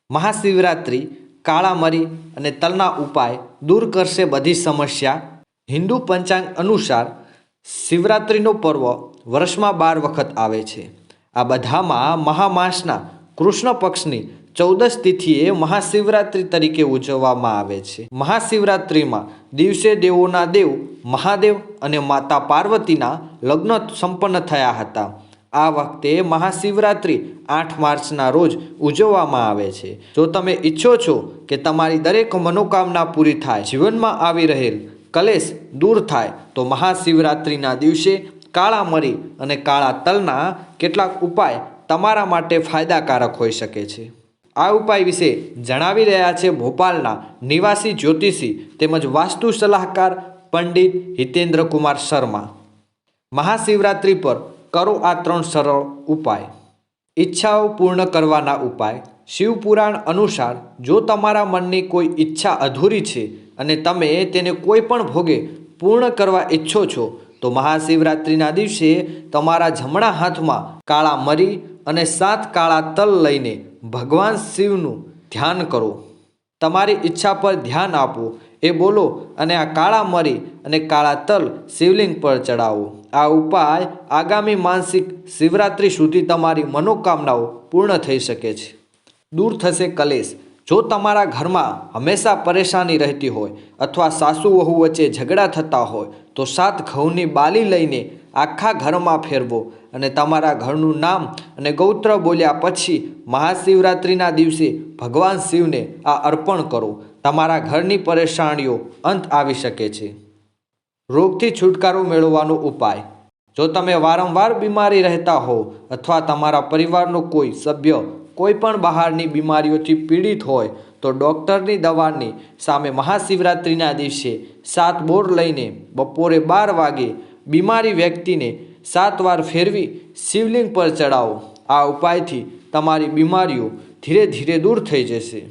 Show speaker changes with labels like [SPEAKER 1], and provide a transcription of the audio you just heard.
[SPEAKER 1] महाशिवरात्रि काळा मरी અને તલના ઉપાય દૂર કરશે બધી સમસ્યા। હિન્દુ પંચાંગ અનુસાર શિવરાત્રિનો પર્વ વર્ષમાં 12 વખત આવે છે। આ બધામાં મહામાસના કૃષ્ણ પક્ષની 14 તિથિએ મહાશિવરાત્રિ તરીકે ઉજવવામાં આવે છે। મહાશિવરાત્રિમાં દિવસે દેવોના દેવ મહાદેવ અને માતા પાર્વતીના લગ્ન સંપન્ન થયા હતા। આ વખતે મહાશિવરાત્રિ 8 માર્ચના રોજ ઉજવવામાં આવે છે। જો તમે ઈચ્છો છો કે તમારી દરેક મનોકામના પૂરી થાય, જીવનમાં આવી રહેલ કલેશ દૂર થાય, તો મહાશિવરાત્રિના દિવસે કાળા મરી અને કાળા તલના કેટલાક ઉપાય તમારા માટે ફાયદાકારક હોઈ શકે છે। આ ઉપાય વિશે જણાવી રહ્યા છે ભોપાલના નિવાસી જ્યોતિષી તેમજ વાસ્તુ સલાહકાર પંડિત હિતેન્દ્ર કુમાર શર્મા। મહાશિવરાત્રિ પર કરો આ 3 સરળ ઉપાય। ઈચ્છાઓ પૂર્ણ કરવાના ઉપાય। શિવપુરાણ અનુસાર જો તમારા મનની કોઈ ઈચ્છા અધૂરી છે અને તમે તેને કોઈ પણ ભોગે પૂર્ણ કરવા ઈચ્છો છો, તો મહાશિવરાત્રિના દિવસે તમારા જમણા હાથમાં કાળા મરી અને 7 કાળા તલ લઈને ભગવાન શિવનું ધ્યાન કરો। તમારી ઈચ્છા પર ધ્યાન આપો એ બોલો અને આ કાળા મરી અને કાળા તલ શિવલિંગ પર ચડાવો। આ ઉપાય આગામી માસિક શિવરાત્રિ સુધી તમારી મનોકામનાઓ પૂર્ણ થઈ શકે છે। દૂર થશે કલેશ। જો તમારા ઘરમાં હંમેશા પરેશાની રહેતી હોય અથવા સાસુ વહુ વચ્ચે ઝઘડા થતા હોય, તો 7 ઘઉંની બાલી લઈને આખા ઘરમાં ફેરવો અને તમારા ઘરનું નામ અને ગોત્ર બોલ્યા પછી મહાશિવરાત્રિના દિવસે ભગવાન શિવને આ અર્પણ કરો। તમારા ઘરની પરેશાનીઓ અંત આવી શકે છે। રોગથી છુટકારો મેળવવાનો ઉપાય। જો તમે વારંવાર બીમારી રહેતા હો અથવા તમારા પરિવારનો કોઈ સભ્ય કોઈ પણ બહારની બીમારીઓથી પીડિત હોય, તો ડૉક્ટરની દવાની સામે મહાશિવરાત્રિના દિવસે 7 બોર લઈને બપોરે 12 વાગે બીમારી વ્યક્તિને 7 વાર ફેરવી શિવલિંગ પર ચડાવો। આ ઉપાયથી તમારી બીમારીઓ ધીરે ધીરે દૂર થઈ જશે।